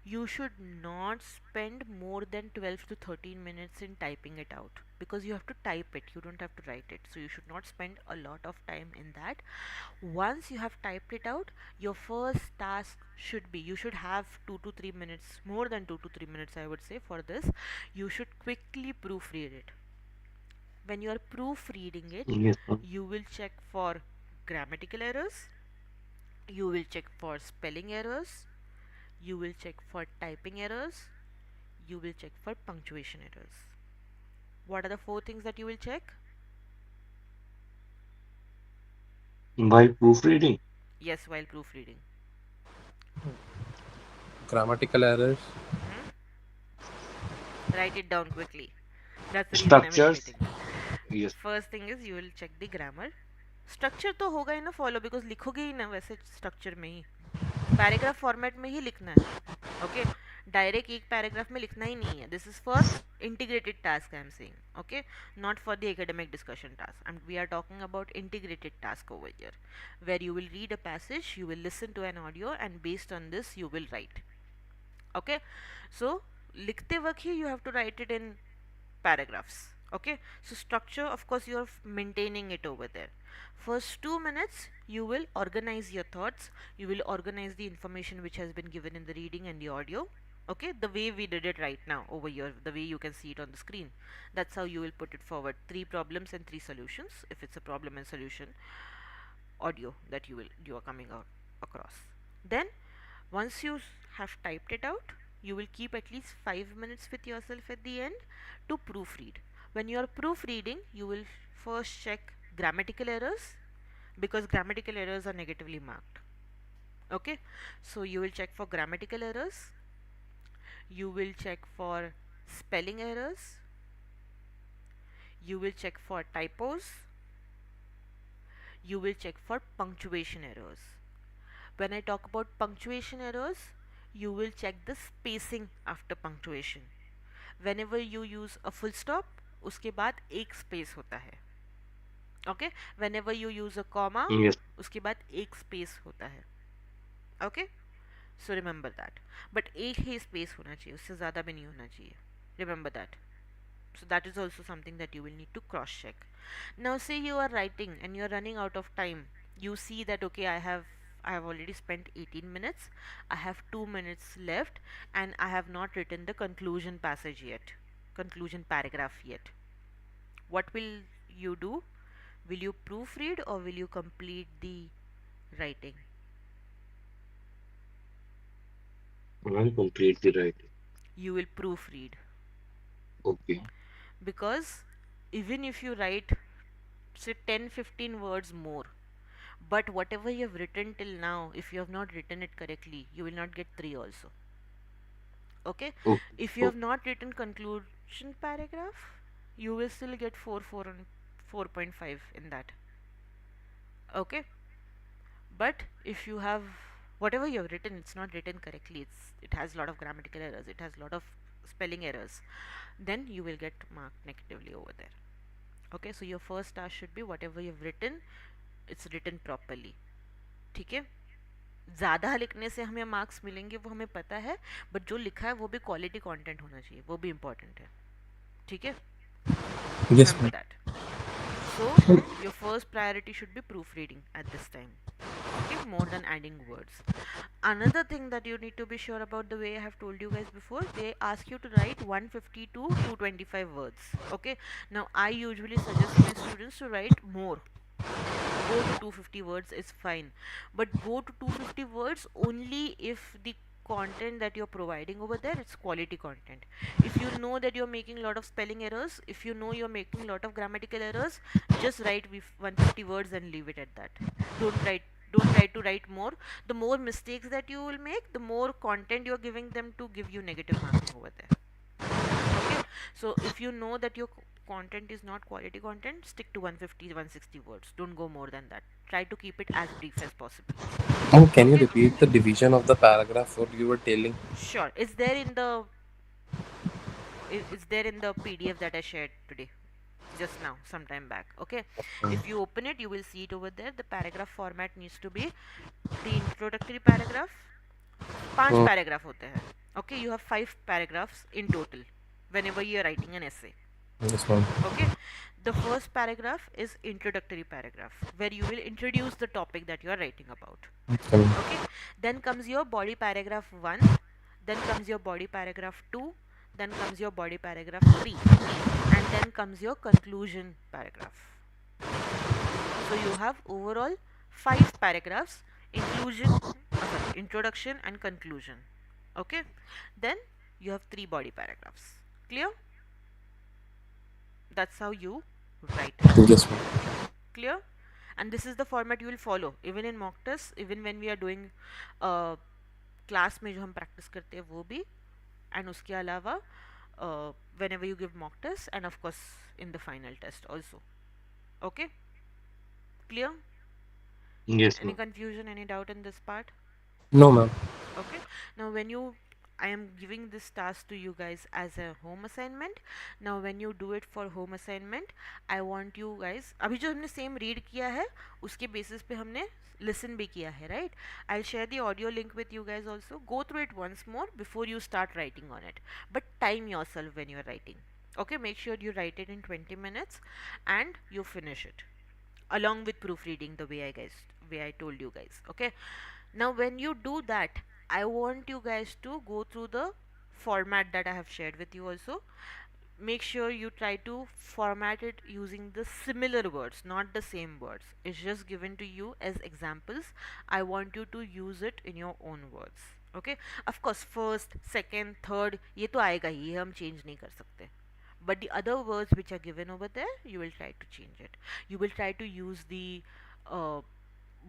Speaker 1: You should not spend more than 12 to 13 minutes in typing it out, because you have to type it, you don't have to write it, so you should not spend a lot of time in that. Once you have typed it out, your first task should be, you should have 2 to 3 minutes, more than 2 to 3 minutes I would say, for this. You should quickly proofread it. When you are proofreading it,
Speaker 2: Yes, sir.
Speaker 1: you will check for grammatical errors, you will check for spelling errors, you will check for typing errors, you will check for punctuation errors. What are the four things that you will check?
Speaker 2: While proofreading,
Speaker 1: Yes, while proofreading.
Speaker 3: Grammatical errors.
Speaker 1: Hmm? Write it down quickly. That's the reason I'm
Speaker 2: structures,
Speaker 1: repeating.
Speaker 2: yes,
Speaker 1: First thing is you will check the grammar. Structure तो होगा ही ना follow, because लिखोगे ही ना वैसे structure में ही, paragraph format में ही लिखना है. ओके, डायरेक्ट एक पैराग्राफ में लिखना ही नहीं है. This is for integrated task I am saying. Okay, not for the academic discussion task, and we are talking about integrated task over here, where you will read a passage, you will listen to an audio, and based on this you will write. Okay, so लिखते वक्त ही you have to write it in paragraphs. Okay, so structure, of course you are maintaining it over there. First 2 minutes you will organize your thoughts, you will organize the information which has been given in the reading and the audio. Okay, the way we did it right now over here, the way you can see it on the screen, that's how you will put it forward. Three problems and three solutions, if it's a problem and solution audio that you are coming out across. Then once you have typed it out, you will keep at least 5 minutes with yourself at the end to proofread. When you are proofreading, you will first check grammatical errors, because grammatical errors are negatively marked. Okay, so you will check for grammatical errors, you will check for spelling errors, you will check for typos, you will check for punctuation errors. When I talk about punctuation errors, you will check the spacing after punctuation. Whenever you use a full stop, उसके बाद एक space होता है. Okay, whenever you use a comma,
Speaker 2: yes,
Speaker 1: उसके बाद एक space होता है. Okay, so remember that. But एक ही space होना चाहिए, उससे ज़्यादा भी नहीं होना चाहिए. Remember that. So that is also something that you will need to cross check. Now say you are writing and you are running out of time. You see that okay, I have already spent 18 minutes, I have 2 minutes left, and I have not written the conclusion passage yet, conclusion paragraph yet. What will you do? Will you proofread or will you complete the writing?
Speaker 2: I'm completely right.
Speaker 1: You will proofread,
Speaker 2: Okay,
Speaker 1: because even if you write say 10-15 words more, but whatever you have written till now, if you have not written it correctly, you will not get 3 also. Okay,
Speaker 2: okay,
Speaker 1: if you have
Speaker 2: okay,
Speaker 1: not written conclusion paragraph, you will still get 4 and 4.5 in that. Okay, but if you have whatever you have written, it's not written correctly, it has a lot of grammatical errors, it has a lot of spelling errors, then you will get marked negatively over there. Okay, so your first task should be whatever you've written, it's written properly. ठीक है, ज़्यादा लिखने से हमें marks मिलेंगे वो हमें पता है, बट जो लिखा है वो भी क्वालिटी कंटेंट होना चाहिए, वो भी इम्पोर्टेंट है. ठीक है,
Speaker 3: Yes,
Speaker 1: remember
Speaker 3: ma'am.
Speaker 1: that. So your first priority should be proofreading at this time. Okay, more than adding words. Another thing that you need to be sure about, the way I have told you guys before, they ask you to write 150 to 225 words. Okay, now I usually suggest my students to write more. Go to 250 words is fine, but go to 250 words only if the content that you're providing over there, it's quality content. If you know that you're making a lot of spelling errors, if you know you're making a lot of grammatical errors, just write 150 words and leave it at that. Don't try to write more. The more mistakes that you will make, the more content you're giving them to give you negative marking over there. Okay, so if you know that your content is not quality content, stick to 150 160 words, don't go more than that. Try to keep it as brief as possible.
Speaker 3: Ma'am, can you
Speaker 1: Okay,
Speaker 3: repeat the division of the paragraph what you were telling?
Speaker 1: sure, it's there in the it's there in the PDF that I shared today, just now, some time back. Okay, if you open it, you will see it over there. The paragraph format needs to be the introductory paragraph. 5
Speaker 3: Hmm.
Speaker 1: Paragraph होते हैं. Okay, you have 5 paragraphs in total whenever you are writing an essay.
Speaker 3: Yes, ma'am.
Speaker 1: Okay, the first paragraph is introductory paragraph, where you will introduce the topic that you are writing about.
Speaker 3: Okay, ma'am.
Speaker 1: Okay, then comes your body paragraph 1, then comes your body paragraph 2, then comes your body paragraph 3, and then comes your conclusion paragraph. So you have overall 5 paragraphs: introduction and conclusion. Okay, then you have 3 body paragraphs. Clear? That's how you write it.
Speaker 3: Yes, ma'am.
Speaker 1: Clear? And this is the format you will follow even in mock test, even when we are doing class में जो हम practice करते हैं वो भी, and उसके अलावा whenever you give mock test, and of course in the final test also. Okay, clear?
Speaker 2: Yes,
Speaker 1: Any
Speaker 2: ma'am.
Speaker 1: confusion, any doubt in this part?
Speaker 3: No, ma'am.
Speaker 1: Okay, now I am giving this task to you guys as a home assignment. Now when you do it for home assignment, I want you guys, अभी जो हमने same read किया है उसके basis पे हमने listen भी किया है, right? I'll share the audio link with you guys also. Go through it once more before you start writing on it, but time yourself when you're writing. Okay, make sure you write it in 20 minutes and you finish it along with proofreading, the way I told you guys. Okay, now when you do that, I want you guys to go through the format that I have shared with you also. Make sure you try to format it using the similar words, not the same words. It's just given to you as examples. I want you to use it in your own words. Okay, of course first, second, third ये तो आएगा ही, ये हम change नहीं कर सकते, but the other words which are given over there, you will try to change it. You will try to use the uh,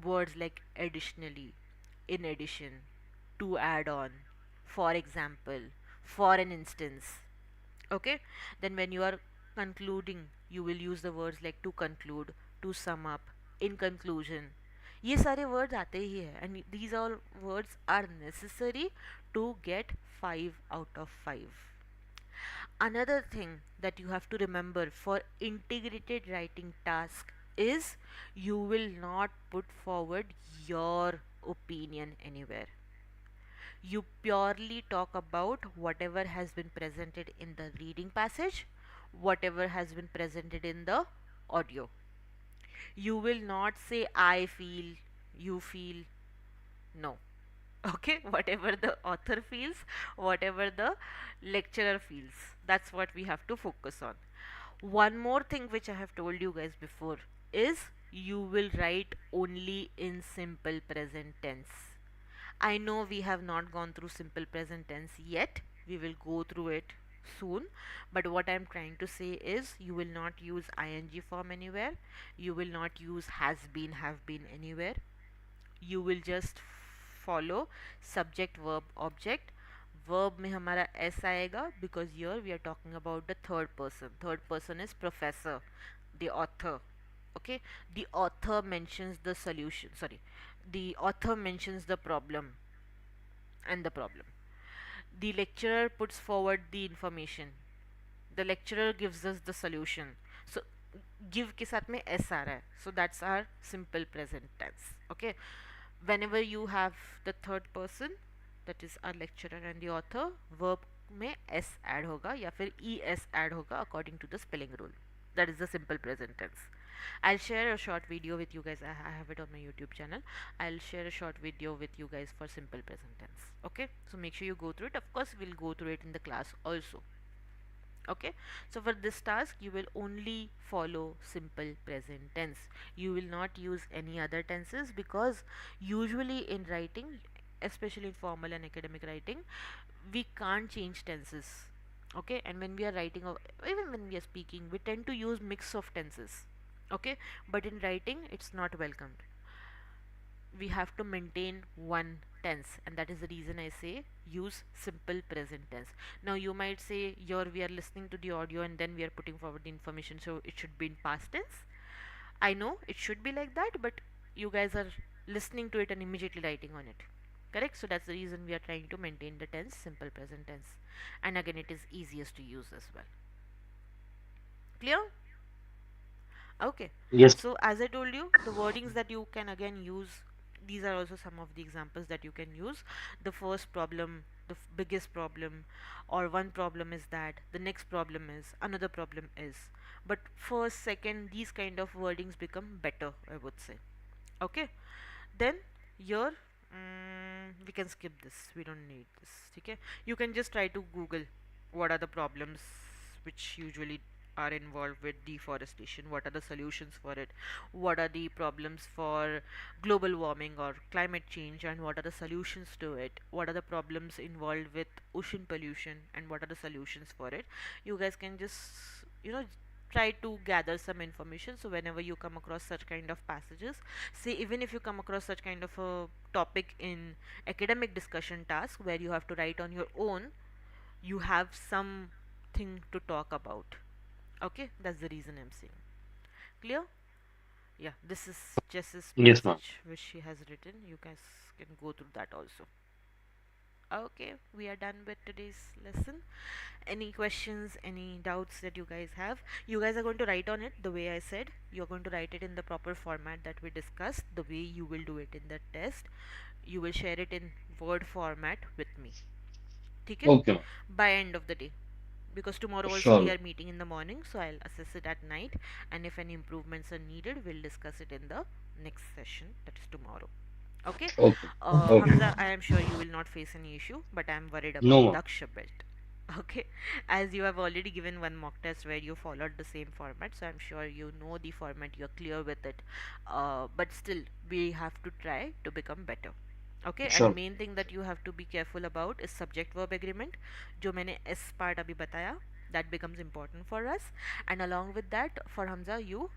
Speaker 1: words like additionally, in addition, to add on, for example, for an instance. Okay, then when you are concluding, you will use the words like to conclude, to sum up, in conclusion. ये सारे words आते ही है, and these all words are necessary to get 5 out of 5. Another thing that you have to remember for integrated writing task is you will not put forward your opinion anywhere. You purely talk about whatever has been presented in the reading passage, whatever has been presented in the audio. You will not say I feel, you feel. No. Okay, whatever the author feels, whatever the lecturer feels, that's what we have to focus on. One more thing which I have told you guys before is you will write only in simple present tense. I know we have not gone through simple present tense yet, we will go through it soon, but what I'm trying to say is you will not use ing form anywhere, you will not use has been, have been anywhere. You will just follow subject verb object. Verb में हमारा s आएगा because here we are talking about the third person is professor, the author. Okay, the author mentions the solution, sorry, the author mentions the problem and the problem. The lecturer puts forward the information. The lecturer gives us the solution. So give के साथ में s आ रहा है. So that's our simple present tense. Okay. Whenever you have the third person, that is our lecturer and the author, verb में s add होगा या फिर es add होगा according to the spelling rule. That is the simple present tense. I'll share a short video with you guys. I have it on my YouTube channel. I'll share a short video with you guys for simple present tense. Okay, so make sure you go through it. Of course, we'll go through it in the class also. Okay, so for this task you will only follow simple present tense. You will not use any other tenses, because usually in writing, especially in formal and academic writing, we can't change tenses. Okay, and when we are writing or even when we are speaking, we tend to use mix of tenses. Okay, but in writing it's not welcomed. We have to maintain one tense, and that is the reason I say use simple present tense. Now you might say, here we are listening to the audio and then we are putting forward the information, so it should be in past tense. I know it should be like that, but you guys are listening to it and immediately writing on it. Correct? So that's the reason we are trying to maintain the tense, simple present tense. And again, it is easiest to use as well. Clear? Okay,
Speaker 2: Yes.
Speaker 1: so as I told you, the wordings that you can again use, these are also some of the examples that you can use. The first problem, the biggest problem, or one problem is that, the next problem is, another problem is. But first, second, these kind of wordings become better, I would say. Okay, then here, we can skip this, we don't need this. Okay, you can just try to Google what are the problems which usually are involved with deforestation, what are the solutions for it, what are the problems for global warming or climate change, and what are the solutions to it, what are the problems involved with ocean pollution, and what are the solutions for it. You guys can just, try to gather some information, so whenever you come across such kind of passages, say even if you come across such kind of a topic in academic discussion task where you have to write on your own, you have something to talk about. Okay, that's the reason I'm saying. Clear? Yeah, this is Jess's
Speaker 2: Yes, ma'am.
Speaker 1: passage which she has written. You guys can go through that also. Okay, we are done with today's lesson. Any questions, any doubts that you guys have? You guys are going to write on it the way I said. You're going to write it in the proper format that we discussed, the way you will do it in the test. You will share it in Word format with me. Okay?
Speaker 2: Okay, ma'am.
Speaker 1: By end of the day, because tomorrow also we
Speaker 2: Sure.
Speaker 1: are meeting in the morning, so I'll assess it at night, and if any improvements are needed, we'll discuss it in the next session, that is tomorrow. Okay.
Speaker 2: Okay. Okay.
Speaker 1: Hamza, I am sure you will not face any issue, but I am worried
Speaker 2: No,
Speaker 1: about
Speaker 2: ma'am.
Speaker 1: Daksha belt. Okay, as you have already given one mock test where you followed the same format, so I'm sure you know the format, you're clear with it. But still, we have to try to become better. Okay, and
Speaker 2: Sure.
Speaker 1: main thing that you have to be careful about is subject verb agreement, जो मैंने S part अभी बताया, that becomes important for us. And along with that, for Hamza, you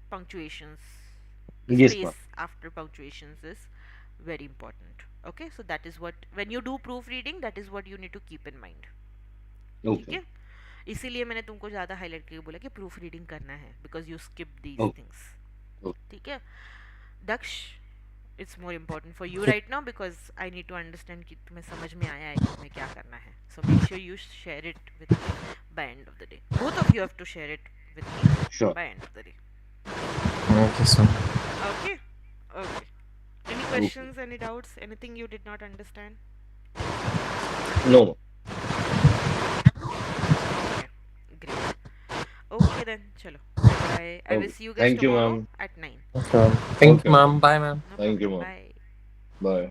Speaker 1: punctuations, the
Speaker 2: Yes,
Speaker 1: space
Speaker 2: ma'am.
Speaker 1: after punctuations is very important. Okay, so that is what, when you do proofreading, that is what you need to keep in mind. ठीक
Speaker 2: Okay.
Speaker 1: है, इसीलिए मैंने तुमको ज़्यादा highlight करके बोला कि proof reading करना है, because you skip these
Speaker 2: Okay.
Speaker 1: Things.
Speaker 2: Okay.
Speaker 1: ठीक है Daksh, it's more important for you right now, because I need to understand कि तुम्हें समझ में आया है कि तुम्हें क्या करना है. So make sure you share it with me by end of the day. Both of you have to share it with me
Speaker 2: Sure.
Speaker 1: By end of the day.
Speaker 3: Okay, sir.
Speaker 1: Okay. Okay, any
Speaker 2: Okay.
Speaker 1: questions, any doubts, anything you did not understand?
Speaker 2: No.
Speaker 1: Okay, great. Okay then, chalo. Bye. I will
Speaker 2: Okay.
Speaker 1: see you guys
Speaker 2: Thank you,
Speaker 1: tomorrow
Speaker 2: ma'am.
Speaker 1: at 9.
Speaker 3: Okay. Thank
Speaker 2: Okay,
Speaker 3: you,
Speaker 2: ma'am.
Speaker 3: ma'am. Bye, ma'am.
Speaker 1: No
Speaker 2: Thank you,
Speaker 1: problem.
Speaker 2: ma'am.
Speaker 1: Bye.
Speaker 2: Bye.